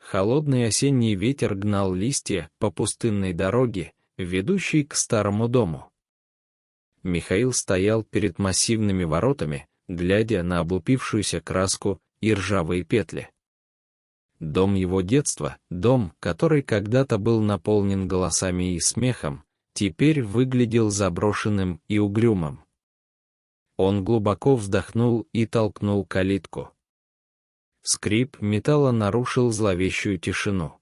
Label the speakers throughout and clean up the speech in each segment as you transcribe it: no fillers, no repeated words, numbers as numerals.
Speaker 1: холодный осенний ветер гнал листья по пустынной дороге, ведущей к старому дому. Михаил стоял перед массивными воротами, глядя на облупившуюся краску и ржавые петли. Дом его детства, дом, который когда-то был наполнен голосами и смехом, теперь выглядел заброшенным и угрюмым. Он глубоко вздохнул и толкнул калитку. Скрип металла нарушил зловещую тишину.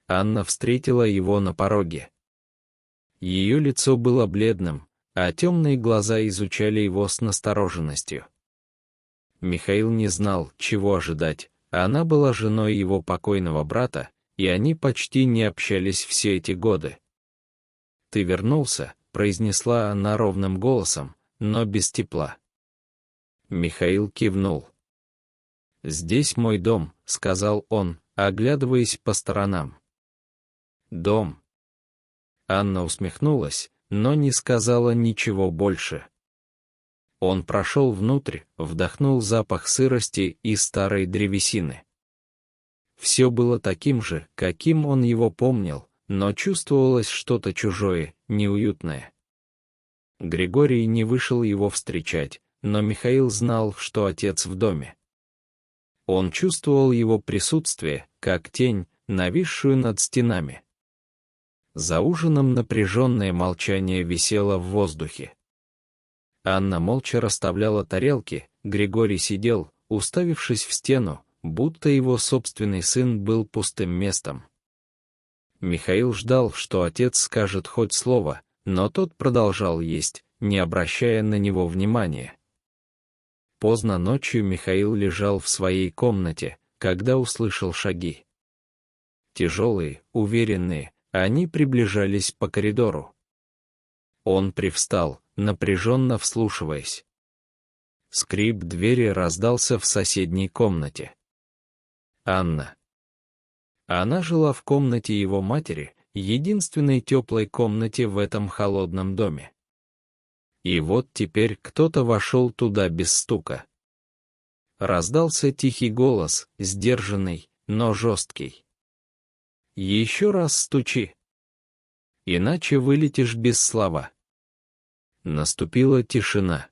Speaker 1: Анна встретила его на пороге. Ее лицо было бледным, а темные глаза изучали его с настороженностью. Михаил не знал, чего ожидать. Она была женой его покойного брата, и они почти не общались все эти годы. «Ты вернулся», — произнесла она ровным голосом, но без тепла. Михаил кивнул. «Здесь мой дом», — сказал он, оглядываясь по сторонам. «Дом». Анна усмехнулась, но не сказала ничего больше. Он прошел внутрь, вдохнул запах сырости и старой древесины. Все было таким же, каким он его помнил, но чувствовалось что-то чужое, неуютное. Григорий не вышел его встречать, но Михаил знал, что отец в доме. Он чувствовал его присутствие, как тень, нависшую над стенами. За ужином напряженное молчание висело в воздухе. Анна молча расставляла тарелки, Григорий сидел, уставившись в стену, будто его собственный сын был пустым местом. Михаил ждал, что отец скажет хоть слово, но тот продолжал есть, не обращая на него внимания. Поздно ночью Михаил лежал в своей комнате, когда услышал шаги. Тяжелые, уверенные, они приближались по коридору. Он привстал, напряженно вслушиваясь. Скрип двери раздался в соседней комнате. Анна. Она жила в комнате его матери, единственной теплой комнате в этом холодном доме. И вот теперь кто-то вошел туда без стука. Раздался тихий голос, сдержанный, но жесткий. «Еще раз стучи. Иначе вылетишь без слова». Наступила тишина.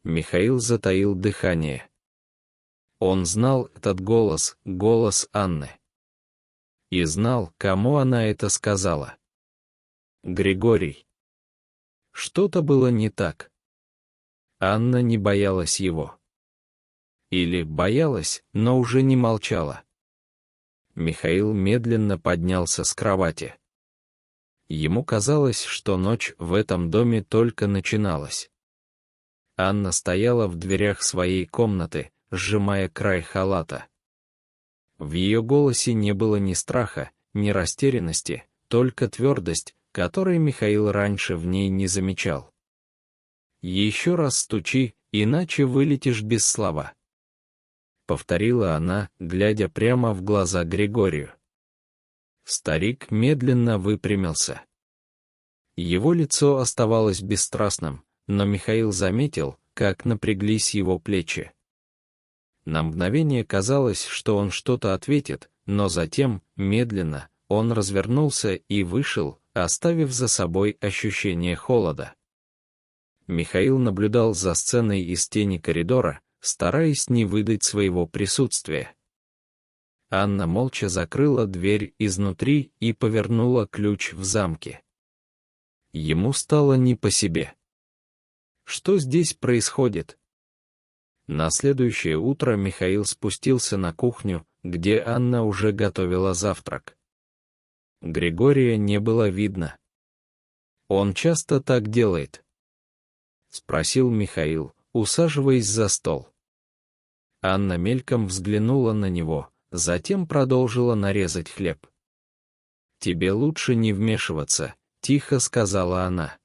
Speaker 1: Михаил затаил дыхание. Он знал этот голос, голос Анны. И знал, кому она это сказала. Григорий. Что-то было не так. Анна не боялась его. Или боялась, но уже не молчала. Михаил медленно поднялся с кровати. Ему казалось, что ночь в этом доме только начиналась. Анна стояла в дверях своей комнаты, сжимая край халата. В ее голосе не было ни страха, ни растерянности, только твердость, которой Михаил раньше в ней не замечал. «Еще раз стучи, иначе вылетишь без слова», — повторила она, глядя прямо в глаза Григорию. Старик медленно выпрямился. Его лицо оставалось бесстрастным, но Михаил заметил, как напряглись его плечи. На мгновение казалось, что он что-то ответит, но затем, медленно, он развернулся и вышел, оставив за собой ощущение холода. Михаил наблюдал за сценой из тени коридора, стараясь не выдать своего присутствия. Анна молча закрыла дверь изнутри и повернула ключ в замке. Ему стало не по себе. Что здесь происходит? На следующее утро Михаил спустился на кухню, где Анна уже готовила завтрак. Григория не было видно. «Он часто так делает?» — спросил Михаил, усаживаясь за стол. Анна мельком взглянула на него, затем продолжила нарезать хлеб. «Тебе лучше не вмешиваться», — тихо сказала она.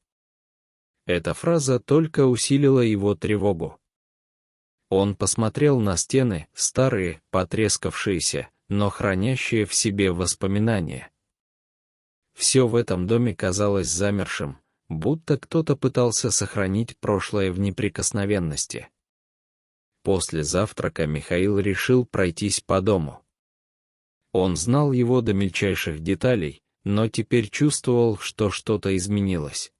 Speaker 1: Эта фраза только усилила его тревогу. Он посмотрел на стены, старые, потрескавшиеся, но хранящие в себе воспоминания. Все в этом доме казалось замершим, будто кто-то пытался сохранить прошлое в неприкосновенности. После завтрака Михаил решил пройтись по дому. Он знал его до мельчайших деталей, но теперь чувствовал, что что-то изменилось.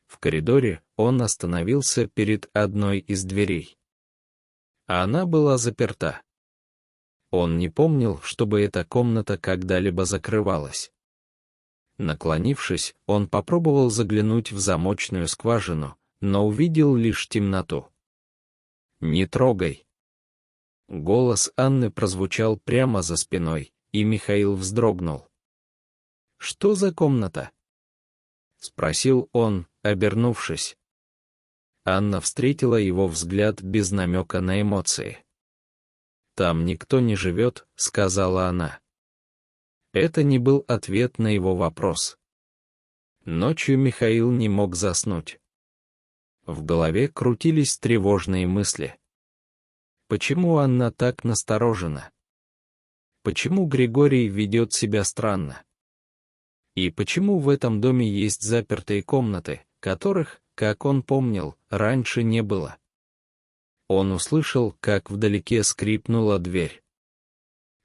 Speaker 1: В коридоре он остановился перед одной из дверей. Она была заперта. Он не помнил, чтобы эта комната когда-либо закрывалась. Наклонившись, он попробовал заглянуть в замочную скважину, но увидел лишь темноту. «Не трогай!» Голос Анны прозвучал прямо за спиной, и Михаил вздрогнул. «Что за комната?» — спросил он, обернувшись. Анна встретила его взгляд без намека на эмоции. «Там никто не живет», — сказала она. Это не был ответ на его вопрос. Ночью Михаил не мог заснуть. В голове крутились тревожные мысли. Почему Анна так насторожена? Почему Григорий ведет себя странно? И почему в этом доме есть запертые комнаты, которых, как он помнил, раньше не было? Он услышал, как вдалеке скрипнула дверь.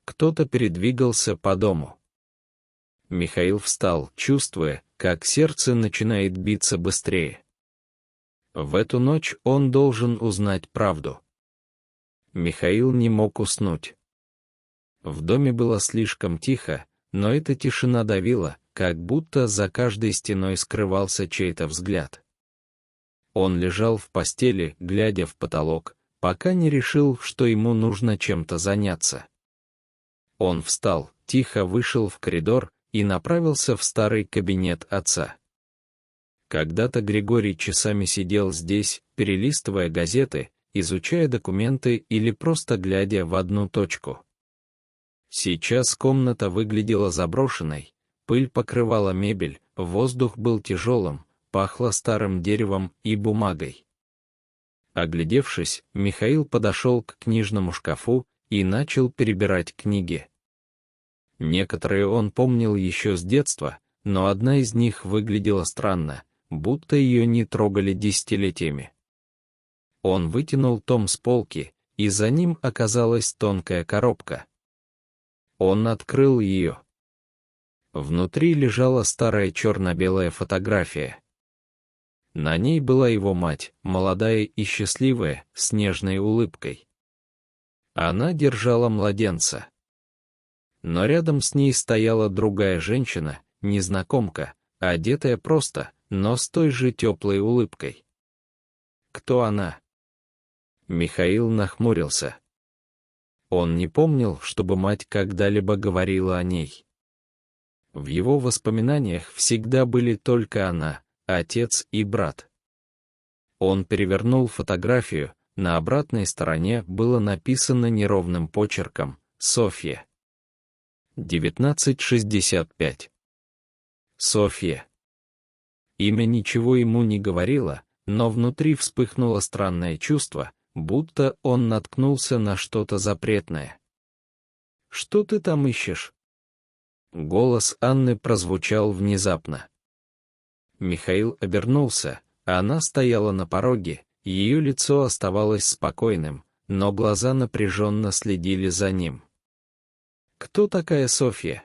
Speaker 1: Кто-то передвигался по дому. Михаил встал, чувствуя, как сердце начинает биться быстрее. В эту ночь он должен узнать правду. Михаил не мог уснуть. В доме было слишком тихо, но эта тишина давила, как будто за каждой стеной скрывался чей-то взгляд. Он лежал в постели, глядя в потолок, пока не решил, что ему нужно чем-то заняться. Он встал, тихо вышел в коридор и направился в старый кабинет отца. Когда-то Григорий часами сидел здесь, перелистывая газеты, изучая документы или просто глядя в одну точку. Сейчас комната выглядела заброшенной, пыль покрывала мебель, воздух был тяжелым, пахло старым деревом и бумагой. Оглядевшись, Михаил подошел к книжному шкафу и начал перебирать книги. Некоторые он помнил еще с детства, но одна из них выглядела странно, будто ее не трогали десятилетиями. Он вытянул том с полки, и за ним оказалась тонкая коробка. Он открыл ее. Внутри лежала старая черно-белая фотография. На ней была его мать, молодая и счастливая, с нежной улыбкой. Она держала младенца. Но рядом с ней стояла другая женщина, незнакомка, одетая просто, но с той же теплой улыбкой. Кто она? Михаил нахмурился. Он не помнил, чтобы мать когда-либо говорила о ней. В его воспоминаниях всегда были только она, отец и брат. Он перевернул фотографию, на обратной стороне было написано неровным почерком «Софья». 1965. Софья. Имя ничего ему не говорило, но внутри вспыхнуло странное чувство, будто он наткнулся на что-то запретное. «Что ты там ищешь?» Голос Анны прозвучал внезапно. Михаил обернулся, а она стояла на пороге, ее лицо оставалось спокойным, но глаза напряженно следили за ним. «Кто такая Софья?»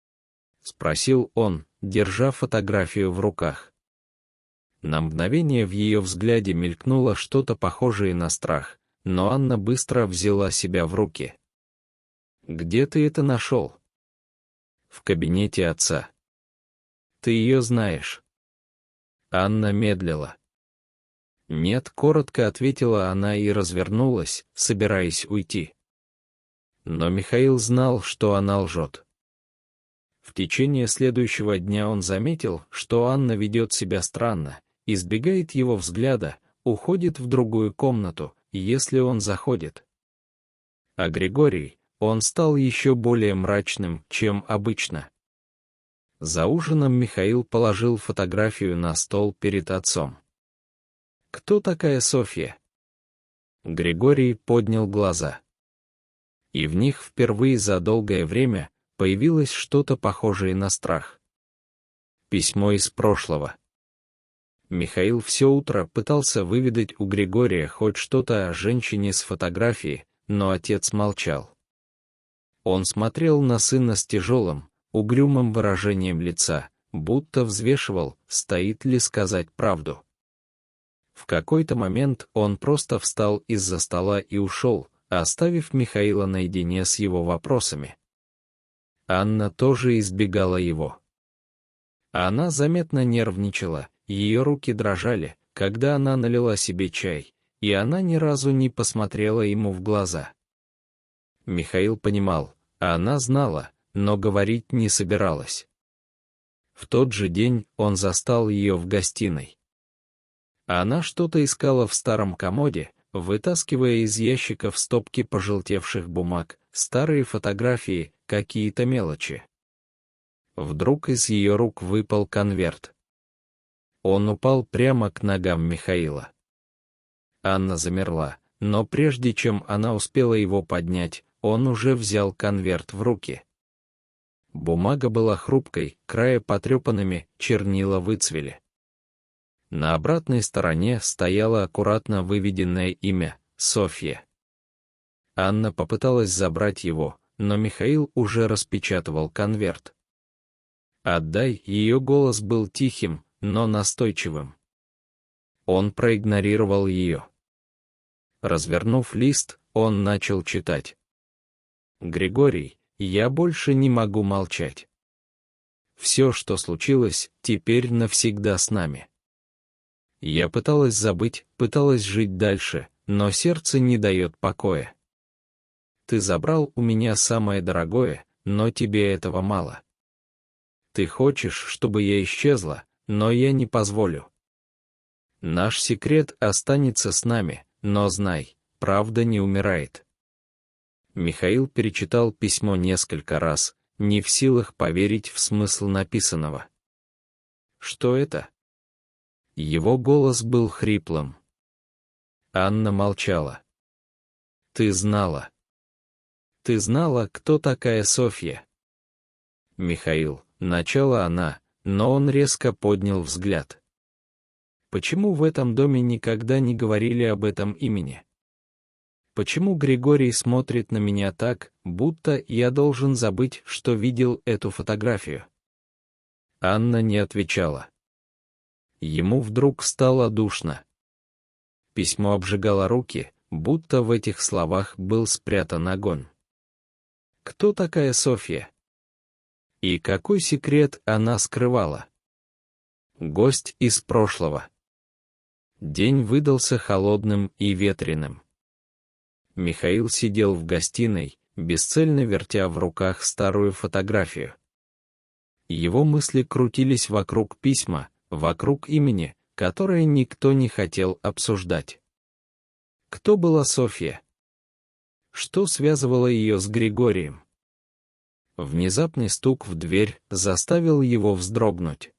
Speaker 1: — спросил он, держа фотографию в руках. На мгновение в ее взгляде мелькнуло что-то похожее на страх, но Анна быстро взяла себя в руки. «Где ты это нашел?» «В кабинете отца». «Ты ее знаешь?» Анна медлила. «Нет», — коротко ответила она и развернулась, собираясь уйти. Но Михаил знал, что она лжет. В течение следующего дня он заметил, что Анна ведет себя странно, избегает его взгляда, уходит в другую комнату, если он заходит. А Григорий, он стал еще более мрачным, чем обычно. За ужином Михаил положил фотографию на стол перед отцом. «Кто такая Софья?» Григорий поднял глаза. И в них впервые за долгое время появилось что-то похожее на страх. Письмо из прошлого. Михаил все утро пытался выведать у Григория хоть что-то о женщине с фотографии, но отец молчал. Он смотрел на сына с тяжелым, угрюмым выражением лица, будто взвешивал, стоит ли сказать правду. В какой-то момент он просто встал из-за стола и ушел, оставив Михаила наедине с его вопросами. Анна тоже избегала его. Она заметно нервничала, ее руки дрожали, когда она налила себе чай, и она ни разу не посмотрела ему в глаза. Михаил понимал, она знала, но говорить не собиралась. В тот же день он застал ее в гостиной. Она что-то искала в старом комоде, вытаскивая из ящиков стопки пожелтевших бумаг, старые фотографии, какие-то мелочи. Вдруг из ее рук выпал конверт. Он упал прямо к ногам Михаила. Анна замерла, но прежде чем она успела его поднять, он уже взял конверт в руки. Бумага была хрупкой, края потрепанными, чернила выцвели. На обратной стороне стояло аккуратно выведенное имя — Софья. Анна попыталась забрать его, но Михаил уже распечатывал конверт. «Отдай», ее голос был тихим, но настойчивым. Он проигнорировал ее. Развернув лист, он начал читать. «Григорий, я больше не могу молчать. Все, что случилось, теперь навсегда с нами. Я пыталась забыть, пыталась жить дальше, но сердце не дает покоя. Ты забрал у меня самое дорогое, но тебе этого мало. Ты хочешь, чтобы я исчезла, но я не позволю. Наш секрет останется с нами, но знай, правда не умирает». Михаил перечитал письмо несколько раз, не в силах поверить в смысл написанного. «Что это?» Его голос был хриплым. Анна молчала. «Ты знала. Ты знала, кто такая Софья?» «Михаил», — начала она, но он резко поднял взгляд. «Почему в этом доме никогда не говорили об этом имени? Почему Григорий смотрит на меня так, будто я должен забыть, что видел эту фотографию?» Анна не отвечала. Ему вдруг стало душно. Письмо обжигало руки, будто в этих словах был спрятан огонь. Кто такая Софья? И какой секрет она скрывала? Гость из прошлого. День выдался холодным и ветреным. Михаил сидел в гостиной, бесцельно вертя в руках старую фотографию. Его мысли крутились вокруг письма, вокруг имени, которое никто не хотел обсуждать. Кто была Софья? Что связывало ее с Григорием? Внезапный стук в дверь заставил его вздрогнуть.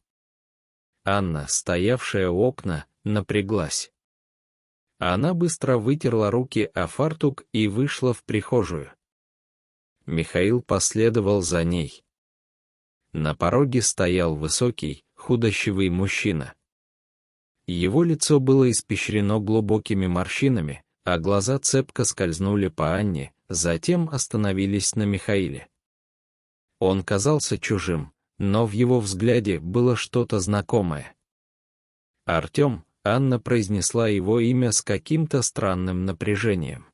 Speaker 1: Анна, стоявшая у окна, напряглась. Она быстро вытерла руки о фартук и вышла в прихожую. Михаил последовал за ней. На пороге стоял высокий, худощавый мужчина. Его лицо было испещрено глубокими морщинами, а глаза цепко скользнули по Анне, затем остановились на Михаиле. Он казался чужим, но в его взгляде было что-то знакомое. «Артем», — Анна произнесла его имя с каким-то странным напряжением.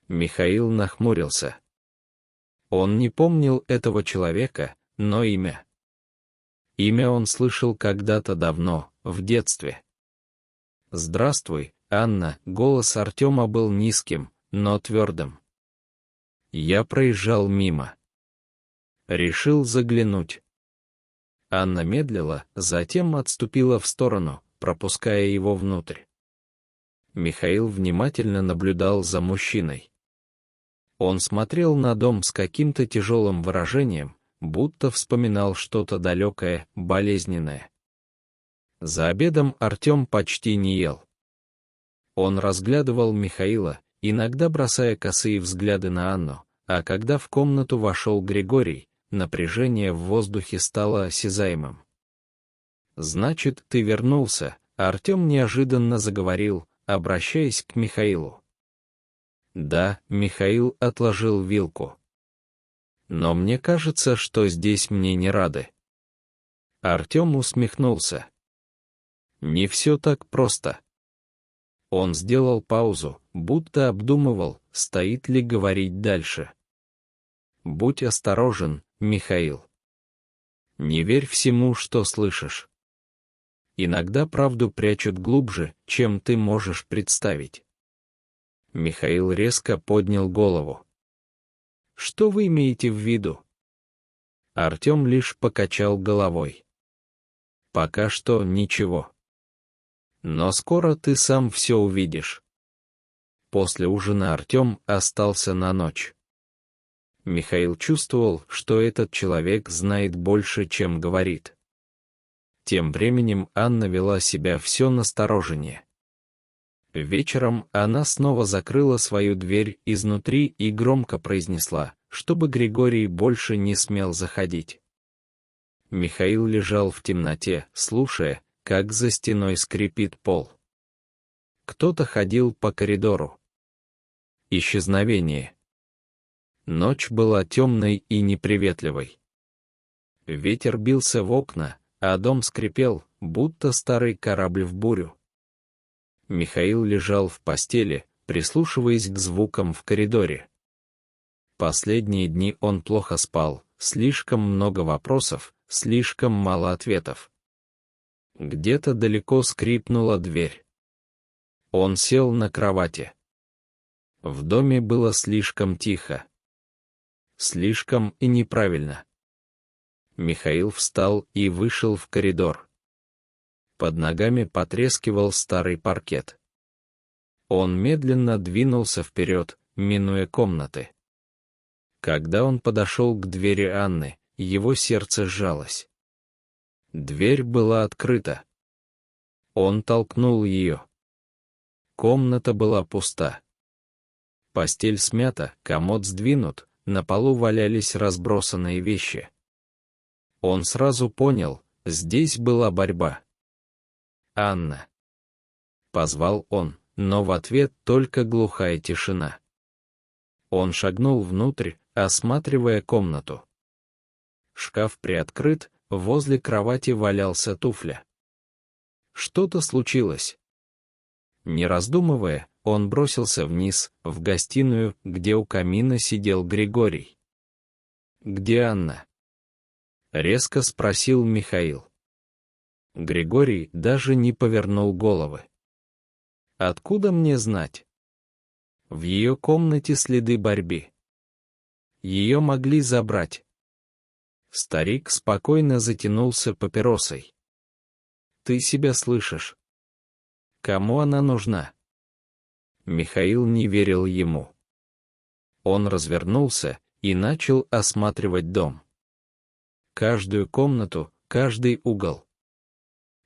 Speaker 1: Михаил нахмурился. Он не помнил этого человека, но имя. Имя он слышал когда-то давно, в детстве. «Здравствуй, Анна», — голос Артема был низким, но твердым. «Я проезжал мимо. Решил заглянуть». Анна медлила, затем отступила в сторону, пропуская его внутрь. Михаил внимательно наблюдал за мужчиной. Он смотрел на дом с каким-то тяжелым выражением, будто вспоминал что-то далекое, болезненное. За обедом Артем почти не ел. Он разглядывал Михаила, иногда бросая косые взгляды на Анну, а когда в комнату вошел Григорий, напряжение в воздухе стало осязаемым. «Значит, ты вернулся», — Артем неожиданно заговорил, обращаясь к Михаилу. «Да», — Михаил отложил вилку. Но мне кажется, что здесь мне не рады. Артем усмехнулся. Не все так просто. Он сделал паузу, будто обдумывал, стоит ли говорить дальше. Будь осторожен, Михаил. Не верь всему, что слышишь. Иногда правду прячут глубже, чем ты можешь представить. Михаил резко поднял голову. Что вы имеете в виду? Артем лишь покачал головой. Пока что ничего. Но скоро ты сам все увидишь. После ужина Артем остался на ночь. Михаил чувствовал, что этот человек знает больше, чем говорит. Тем временем Анна вела себя все настороженнее. Вечером она снова закрыла свою дверь изнутри и громко произнесла, чтобы Григорий больше не смел заходить. Михаил лежал в темноте, слушая, как за стеной скрипит пол. Кто-то ходил по коридору. Исчезновение. Ночь была темной и неприветливой. Ветер бился в окна, а дом скрипел, будто старый корабль в бурю. Михаил лежал в постели, прислушиваясь к звукам в коридоре. Последние дни он плохо спал, слишком много вопросов, слишком мало ответов. Где-то далеко скрипнула дверь. Он сел на кровати. В доме было слишком тихо. Слишком и неправильно. Михаил встал и вышел в коридор. Под ногами потрескивал старый паркет. Он медленно двинулся вперед, минуя комнаты. Когда он подошел к двери Анны, его сердце сжалось. Дверь была открыта. Он толкнул ее. Комната была пуста. Постель смята, комод сдвинут, на полу валялись разбросанные вещи. Он сразу понял, здесь была борьба. «Анна!» — позвал он, но в ответ только глухая тишина. Он шагнул внутрь, осматривая комнату. Шкаф приоткрыт, возле кровати валялся туфля. Что-то случилось. Не раздумывая, он бросился вниз, в гостиную, где у камина сидел Григорий. «Где Анна?» — резко спросил Михаил. Григорий даже не повернул головы. «Откуда мне знать? В ее комнате следы борьбы. Ее могли забрать». Старик спокойно затянулся папиросой. «Ты себя слышишь? Кому она нужна?» Михаил не верил ему. Он развернулся и начал осматривать дом. Каждую комнату, каждый угол.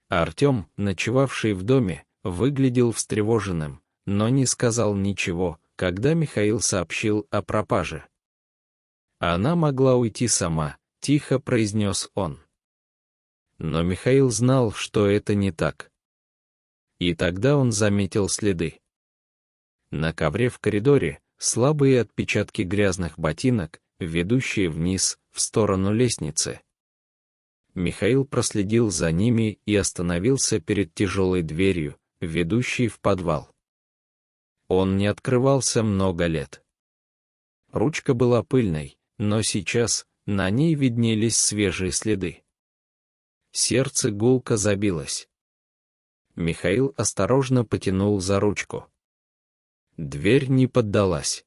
Speaker 1: Артем, ночевавший в доме, выглядел встревоженным, но не сказал ничего, когда Михаил сообщил о пропаже. «Она могла уйти сама», — тихо произнес он. Но Михаил знал, что это не так. И тогда он заметил следы. На ковре в коридоре слабые отпечатки грязных ботинок, ведущие вниз, в сторону лестницы. Михаил проследил за ними и остановился перед тяжелой дверью, ведущей в подвал. Он не открывался много лет. Ручка была пыльной, но сейчас на ней виднелись свежие следы. Сердце гулко забилось. Михаил осторожно потянул за ручку. Дверь не поддалась.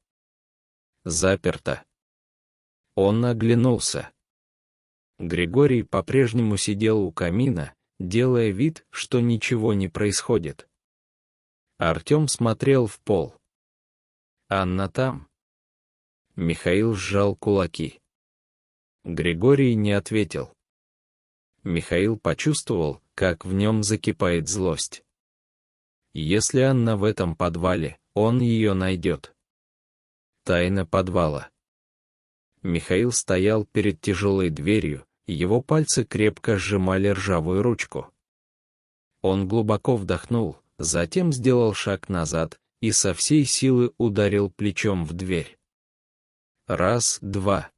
Speaker 1: Заперто. Он оглянулся. Григорий по-прежнему сидел у камина, делая вид, что ничего не происходит. Артем смотрел в пол. «Анна там?» Михаил сжал кулаки. Григорий не ответил. Михаил почувствовал, как в нем закипает злость. Если Анна в этом подвале, он ее найдет. Тайна подвала. Михаил стоял перед тяжелой дверью, его пальцы крепко сжимали ржавую ручку. Он глубоко вдохнул, затем сделал шаг назад и со всей силы ударил плечом в дверь. Раз, два.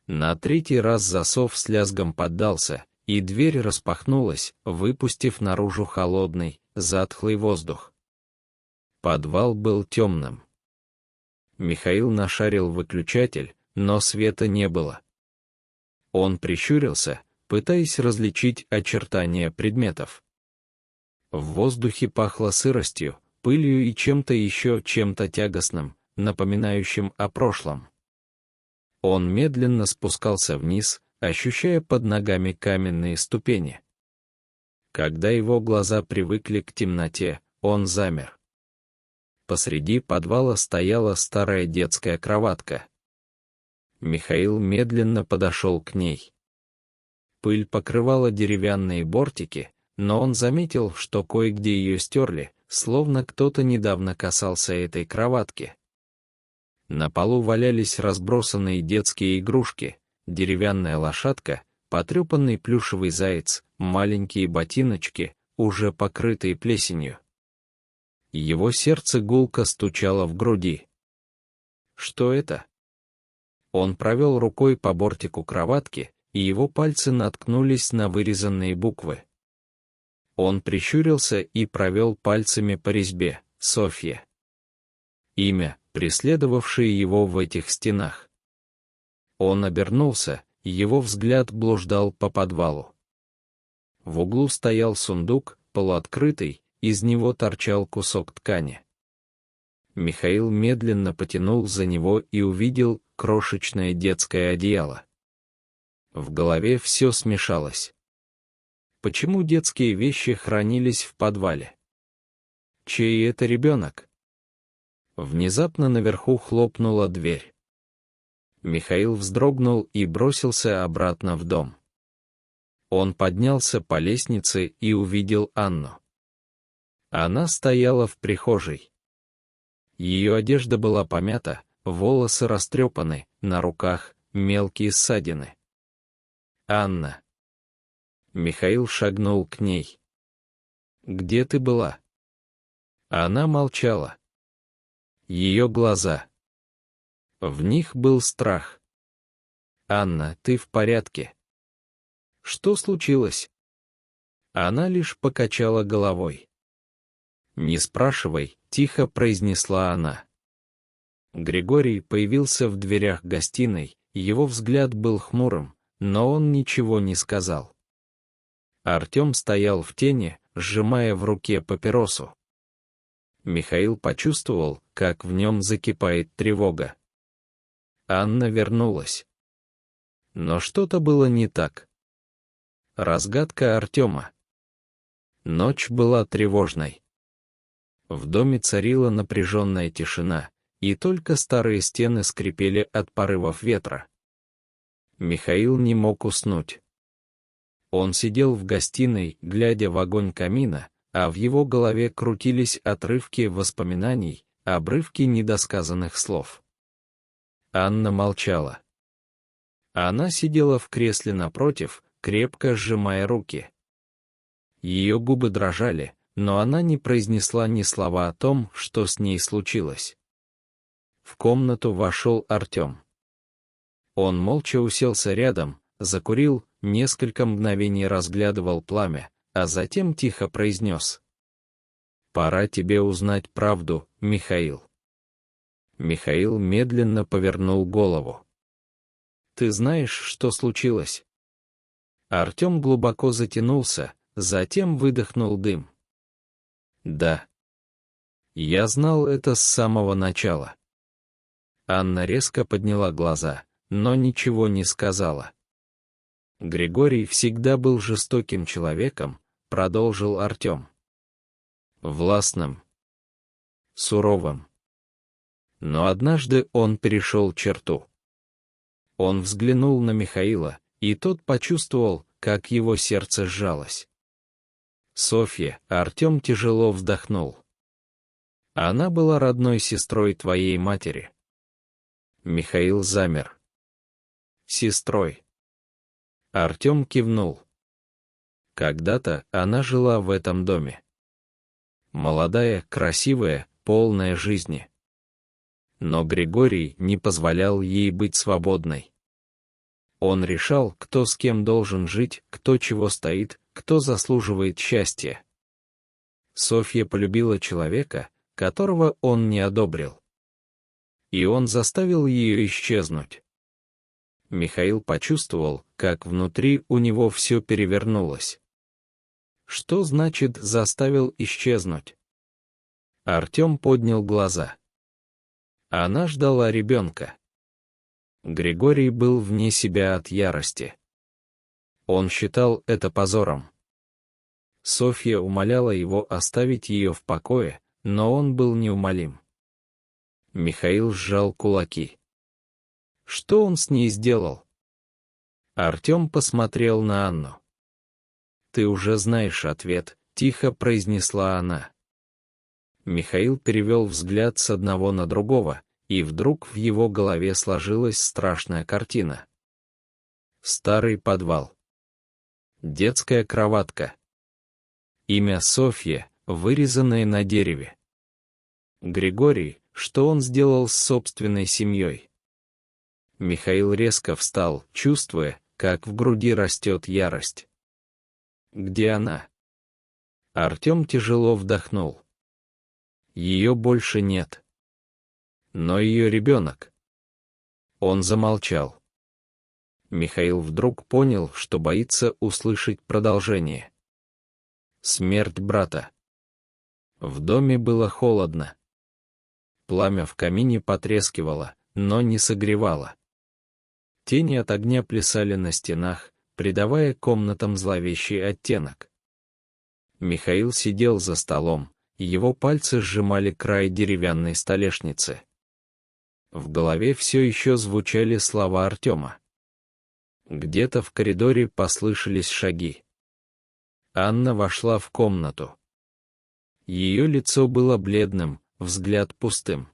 Speaker 1: На третий раз засов с лязгом поддался, и дверь распахнулась, выпустив наружу холодный, затхлый воздух. Подвал был темным. Михаил нашарил выключатель, но света не было. Он прищурился, пытаясь различить очертания предметов. В воздухе пахло сыростью, пылью и чем-то еще, чем-то тягостным, напоминающим о прошлом. Он медленно спускался вниз, ощущая под ногами каменные ступени. Когда его глаза привыкли к темноте, он замер. Посреди подвала стояла старая детская кроватка. Михаил медленно подошел к ней. Пыль покрывала деревянные бортики, но он заметил, что кое-где ее стерли, словно кто-то недавно касался этой кроватки. На полу валялись разбросанные детские игрушки, деревянная лошадка, потрепанный плюшевый заяц, маленькие ботиночки, уже покрытые плесенью. Его сердце гулко стучало в груди. Что это? Он провел рукой по бортику кроватки, и его пальцы наткнулись на вырезанные буквы. Он прищурился и провел пальцами по резьбе. Софья. Имя, преследовавшее его в этих стенах. Он обернулся, его взгляд блуждал по подвалу. В углу стоял сундук, полуоткрытый, из него торчал кусок ткани. Михаил медленно потянул за него и увидел крошечное детское одеяло. В голове все смешалось. Почему детские вещи хранились в подвале? Чей это ребенок? Внезапно наверху хлопнула дверь. Михаил вздрогнул и бросился обратно в дом. Он поднялся по лестнице и увидел Анну. Она стояла в прихожей. Ее одежда была помята, волосы растрепаны, на руках мелкие ссадины. «Анна». Михаил шагнул к ней. «Где ты была?» Она молчала. Ее глаза. В них был страх. «Анна, ты в порядке?» «Что случилось?» Она лишь покачала головой. «Не спрашивай», — тихо произнесла она. Григорий появился в дверях гостиной, его взгляд был хмурым, но он ничего не сказал. Артем стоял в тени, сжимая в руке папиросу. Михаил почувствовал, как в нем закипает тревога. Анна вернулась. Но что-то было не так. Разгадка Артема. Ночь была тревожной. В доме царила напряженная тишина, и только старые стены скрипели от порывов ветра. Михаил не мог уснуть. Он сидел в гостиной, глядя в огонь камина, а в его голове крутились отрывки воспоминаний, обрывки недосказанных слов. Анна молчала. Она сидела в кресле напротив, крепко сжимая руки. Ее губы дрожали, но она не произнесла ни слова о том, что с ней случилось. В комнату вошел Артем. Он молча уселся рядом, закурил, несколько мгновений разглядывал пламя, а затем тихо произнес: «Пора тебе узнать правду, Михаил». Михаил медленно повернул голову. «Ты знаешь, что случилось?» Артем глубоко затянулся, затем выдохнул дым. «Да. Я знал это с самого начала». Анна резко подняла глаза, но ничего не сказала. «Григорий всегда был жестоким человеком», — продолжил Артем. «Властным, суровым. Но однажды он перешел черту». Он взглянул на Михаила, и тот почувствовал, как его сердце сжалось. «Софья», — Артем тяжело вздохнул. «Она была родной сестрой твоей матери». Михаил замер. «Сестрой». Артем кивнул. Когда-то она жила в этом доме. Молодая, красивая, полная жизни. Но Григорий не позволял ей быть свободной. Он решал, кто с кем должен жить, кто чего стоит, кто заслуживает счастья. Софья полюбила человека, которого он не одобрил. И он заставил ее исчезнуть. Михаил почувствовал, как внутри у него все перевернулось. Что значит «заставил исчезнуть»? Артем поднял глаза. Она ждала ребенка. Григорий был вне себя от ярости. Он считал это позором. Софья умоляла его оставить ее в покое, но он был неумолим. Михаил сжал кулаки. Что он с ней сделал? Артем посмотрел на Анну. «Ты уже знаешь ответ», — тихо произнесла она. Михаил перевел взгляд с одного на другого, и вдруг в его голове сложилась страшная картина. Старый подвал. Детская кроватка. Имя Софья, вырезанное на дереве. Григорий, что он сделал с собственной семьей? Михаил резко встал, чувствуя, как в груди растет ярость. Где она? Артем тяжело вдохнул. Ее больше нет. Но ее ребенок. Он замолчал. Михаил вдруг понял, что боится услышать продолжение. Смерть брата. В доме было холодно. Пламя в камине потрескивало, но не согревало. Тени от огня плясали на стенах, придавая комнатам зловещий оттенок. Михаил сидел за столом, его пальцы сжимали край деревянной столешницы. В голове все еще звучали слова Артема. Где-то в коридоре послышались шаги. Анна вошла в комнату. Ее лицо было бледным, взгляд пустым.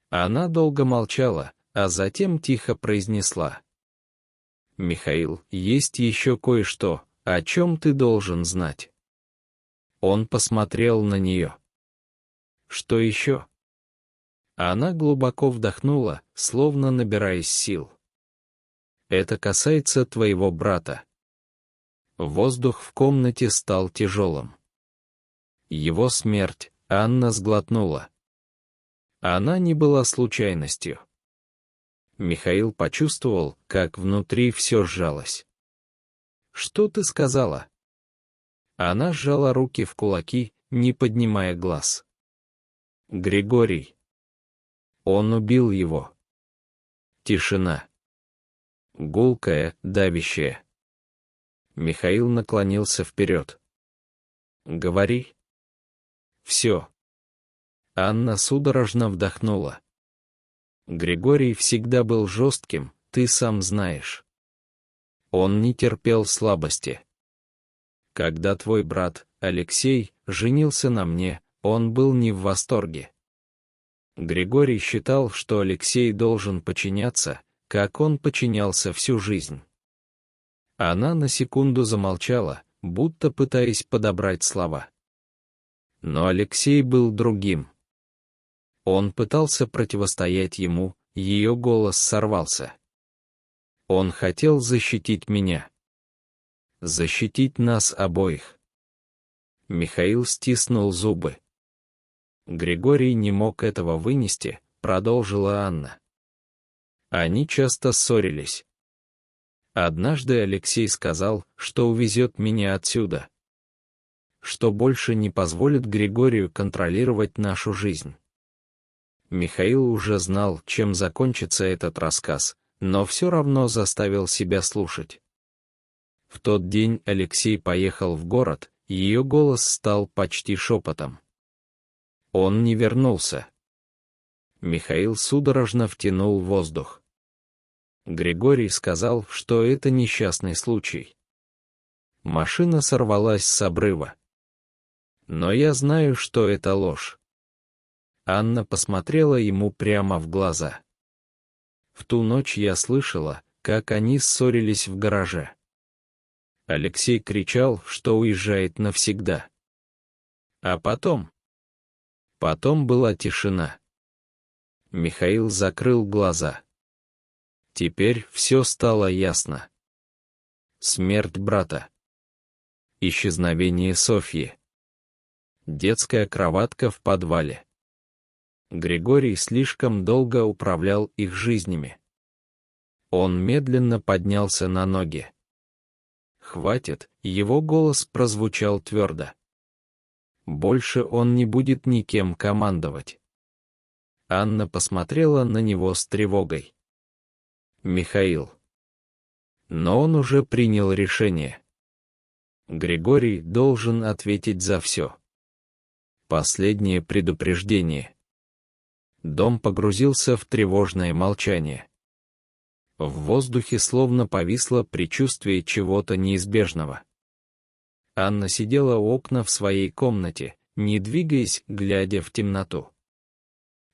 Speaker 1: Она долго молчала, а затем тихо произнесла. «Михаил, есть еще кое-что, о чем ты должен знать». Он посмотрел на нее. «Что еще?» Она глубоко вдохнула, словно набираясь сил. «Это касается твоего брата». Воздух в комнате стал тяжелым. Его смерть, Анна сглотнула. Она не была случайностью. Михаил почувствовал, как внутри все сжалось. «Что ты сказала?» Она сжала руки в кулаки, не поднимая глаз. «Григорий. Он убил его». Тишина. Гулкая, давящая. Михаил наклонился вперед. «Говори». «Все». Анна судорожно вдохнула. Григорий всегда был жестким, ты сам знаешь. Он не терпел слабости. Когда твой брат, Алексей, женился на мне, он был не в восторге. Григорий считал, что Алексей должен подчиняться, как он подчинялся всю жизнь. Она на секунду замолчала, будто пытаясь подобрать слова. Но Алексей был другим. Он пытался противостоять ему, ее голос сорвался. Он хотел защитить меня. Защитить нас обоих. Михаил стиснул зубы. Григорий не мог этого вынести, продолжила Анна. Они часто ссорились. Однажды Алексей сказал, что увезет меня отсюда. Что больше не позволит Григорию контролировать нашу жизнь. Михаил уже знал, чем закончится этот рассказ, но все равно заставил себя слушать. В тот день Алексей поехал в город, ее голос стал почти шепотом. Он не вернулся. Михаил судорожно втянул воздух. Григорий сказал, что это несчастный случай. Машина сорвалась с обрыва. Но я знаю, что это ложь. Анна посмотрела ему прямо в глаза. В ту ночь я слышала, как они ссорились в гараже. Алексей кричал, что уезжает навсегда. А потом была тишина. Михаил закрыл глаза. Теперь все стало ясно. Смерть брата. Исчезновение Софьи. Детская кроватка в подвале. Григорий слишком долго управлял их жизнями. Он медленно поднялся на ноги. «Хватит», его голос прозвучал твердо. Больше он не будет никем командовать. Анна посмотрела на него с тревогой. Михаил. Но он уже принял решение. Григорий должен ответить за все. Последнее предупреждение. Дом погрузился в тревожное молчание. В воздухе словно повисло предчувствие чего-то неизбежного. Анна сидела у окна в своей комнате, не двигаясь, глядя в темноту.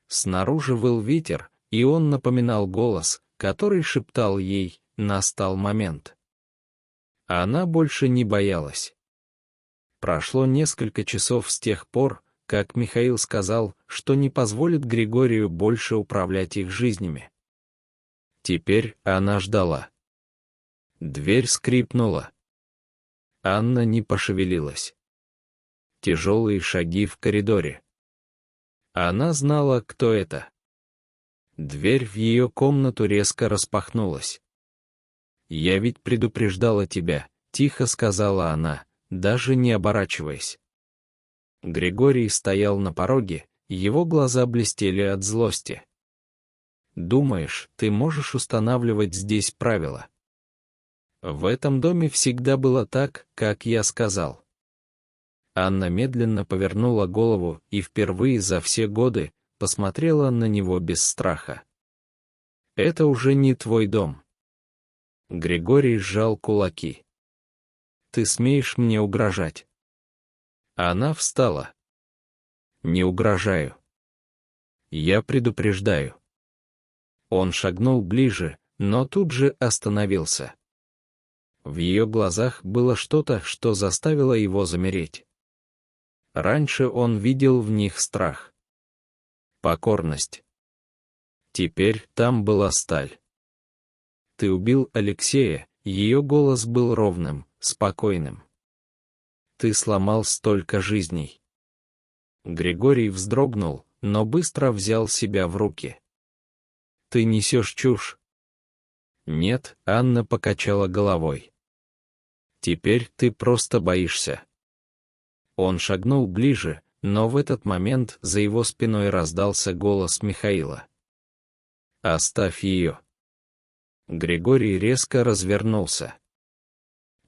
Speaker 1: Снаружи выл ветер, и он напоминал голос, который шептал ей: «Настал момент». Она больше не боялась. Прошло несколько часов с тех пор, как Михаил сказал, что не позволит Григорию больше управлять их жизнями. Теперь она ждала. Дверь скрипнула. Анна не пошевелилась. Тяжелые шаги в коридоре. Она знала, кто это. Дверь в ее комнату резко распахнулась. «Я ведь предупреждала тебя», — тихо сказала она, даже не оборачиваясь. Григорий стоял на пороге, его глаза блестели от злости. «Думаешь, ты можешь устанавливать здесь правила? В этом доме всегда было так, как я сказал». Анна медленно повернула голову и впервые за все годы посмотрела на него без страха. «Это уже не твой дом». Григорий сжал кулаки. «Ты смеешь мне угрожать?» Она встала. «Не угрожаю. Я предупреждаю». Он шагнул ближе, но тут же остановился. В ее глазах было что-то, что заставило его замереть. Раньше он видел в них страх. Покорность. Теперь там была сталь. «Ты убил Алексея», ее голос был ровным, спокойным. «Ты сломал столько жизней». Григорий вздрогнул, но быстро взял себя в руки. «Ты несешь чушь». «Нет», — Анна покачала головой. «Теперь ты просто боишься». Он шагнул ближе, но в этот момент за его спиной раздался голос Михаила. «Оставь ее». Григорий резко развернулся.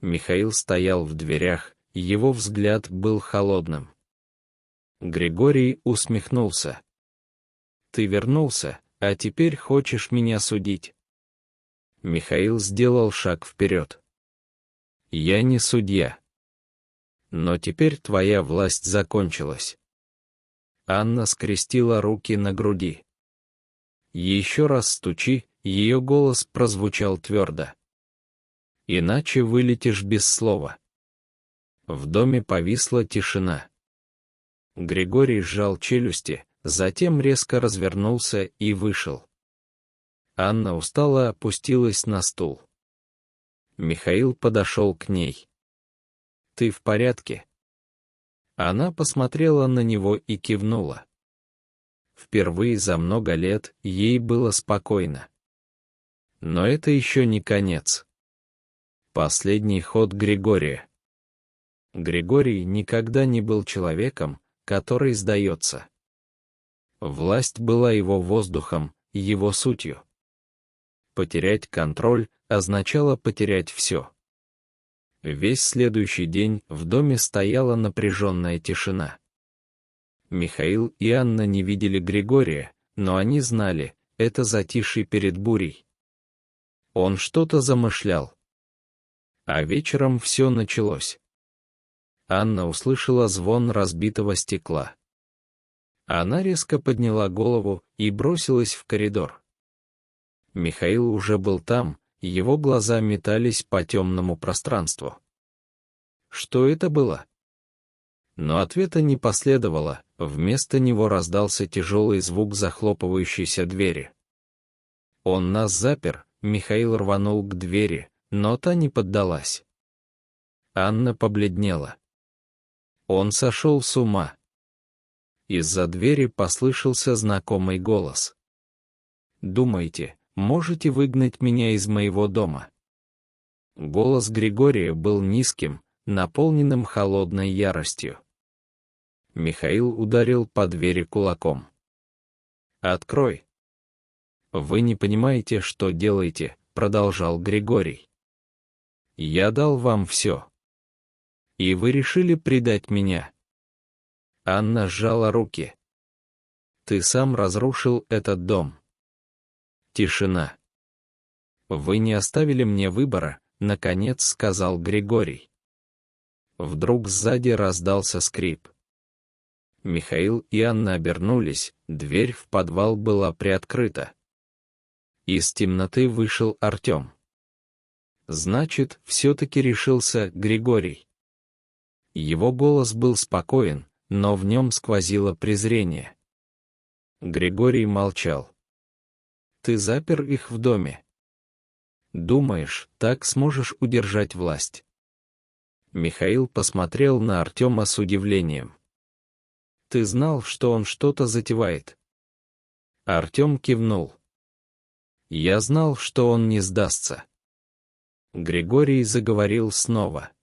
Speaker 1: Михаил стоял в дверях, его взгляд был холодным. Григорий усмехнулся. «Ты вернулся, а теперь хочешь меня судить?» Михаил сделал шаг вперед. «Я не судья. Но теперь твоя власть закончилась». Анна скрестила руки на груди. «Еще раз стучи», ее голос прозвучал твердо. «Иначе вылетишь без слова». В доме повисла тишина. Григорий сжал челюсти, затем резко развернулся и вышел. Анна устало опустилась на стул. Михаил подошел к ней. «Ты в порядке?» Она посмотрела на него и кивнула. Впервые за много лет ей было спокойно. Но это еще не конец. Последний ход Григория. Григорий никогда не был человеком, который сдается. Власть была его воздухом, его сутью. Потерять контроль означало потерять все. Весь следующий день в доме стояла напряженная тишина. Михаил и Анна не видели Григория, но они знали, это затишье перед бурей. Он что-то замышлял. А вечером все началось. Анна услышала звон разбитого стекла. Она резко подняла голову и бросилась в коридор. Михаил уже был там, его глаза метались по темному пространству. Что это было? Но ответа не последовало, вместо него раздался тяжелый звук захлопывающейся двери. «Он нас запер», Михаил рванул к двери, но та не поддалась. Анна побледнела. Он сошел с ума. Из-за двери послышался знакомый голос. «Думаете, можете выгнать меня из моего дома?» Голос Григория был низким, наполненным холодной яростью. Михаил ударил по двери кулаком. «Открой!» «Вы не понимаете, что делаете», — продолжал Григорий. «Я дал вам все. И вы решили предать меня». Анна сжала руки. «Ты сам разрушил этот дом». Тишина. «Вы не оставили мне выбора», — наконец сказал Григорий. Вдруг сзади раздался скрип. Михаил и Анна обернулись, дверь в подвал была приоткрыта. Из темноты вышел Артем. Значит, все-таки решился Григорий. Его голос был спокоен, но в нем сквозило презрение. Григорий молчал. «Ты запер их в доме. Думаешь, так сможешь удержать власть?» Михаил посмотрел на Артема с удивлением. «Ты знал, что он что-то затевает?» Артем кивнул. «Я знал, что он не сдастся». Григорий заговорил снова.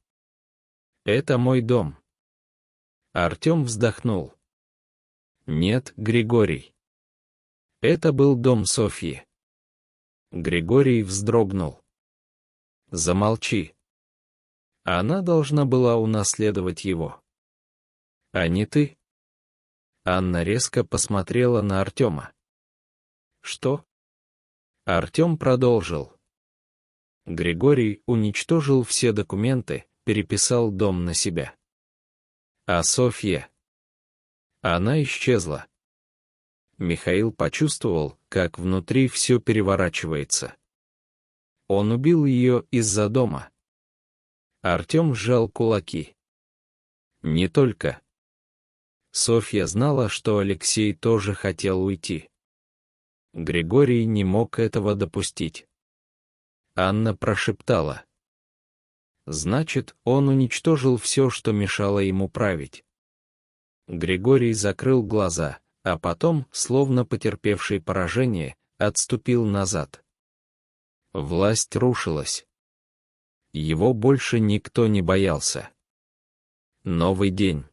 Speaker 1: «Это мой дом». Артем вздохнул. «Нет, Григорий. Это был дом Софьи». Григорий вздрогнул. «Замолчи. Она должна была унаследовать его. А не ты». Анна резко посмотрела на Артема. «Что?» Артем продолжил. Григорий уничтожил все документы, переписал дом на себя. А Софья? Она исчезла. Михаил почувствовал, как внутри все переворачивается. Он убил ее из-за дома. Артем сжал кулаки. Не только. Софья знала, что Алексей тоже хотел уйти. Григорий не мог этого допустить. Анна прошептала. Значит, он уничтожил все, что мешало ему править. Григорий закрыл глаза, а потом, словно потерпевший поражение, отступил назад. Власть рушилась. Его больше никто не боялся. Новый день.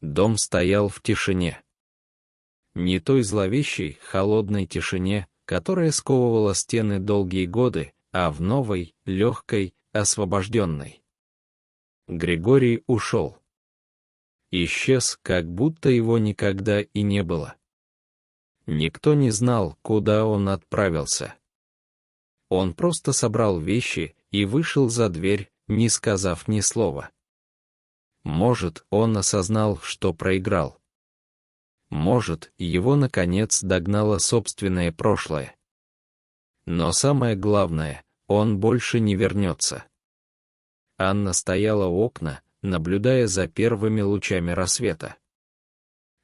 Speaker 1: Дом стоял в тишине. Не той зловещей, холодной тишине, которая сковывала стены долгие годы, а в новой, легкой, освобожденной. Григорий ушел. Исчез, как будто его никогда и не было. Никто не знал, куда он отправился. Он просто собрал вещи и вышел за дверь, не сказав ни слова. Может, он осознал, что проиграл. Может, его наконец догнало собственное прошлое. Но самое главное, он больше не вернется. Анна стояла у окна, наблюдая за первыми лучами рассвета.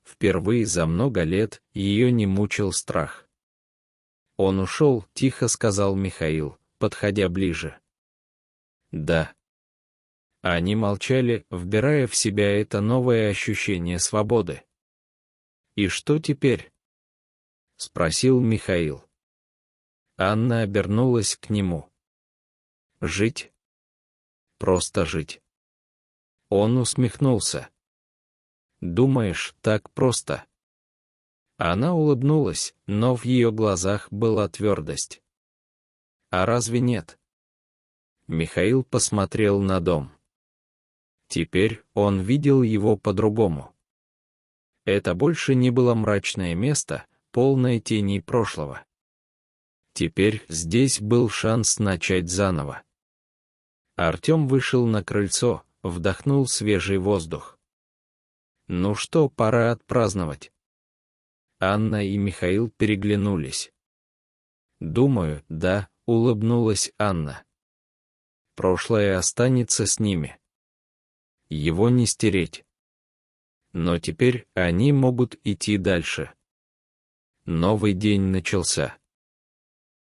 Speaker 1: Впервые за много лет ее не мучил страх. «Он ушел», — тихо сказал Михаил, подходя ближе. «Да». Они молчали, вбирая в себя это новое ощущение свободы. «И что теперь?» — спросил Михаил. Анна обернулась к нему. «Жить? Просто жить». Он усмехнулся. «Думаешь, так просто?» Она улыбнулась, но в ее глазах была твердость. «А разве нет?» Михаил посмотрел на дом. Теперь он видел его по-другому. Это больше не было мрачное место, полное теней прошлого. Теперь здесь был шанс начать заново. Артем вышел на крыльцо, вдохнул свежий воздух. «Ну что, пора отпраздновать». Анна и Михаил переглянулись. «Думаю, да», — улыбнулась Анна. «Прошлое останется с ними. Его не стереть. Но теперь они могут идти дальше». Новый день начался.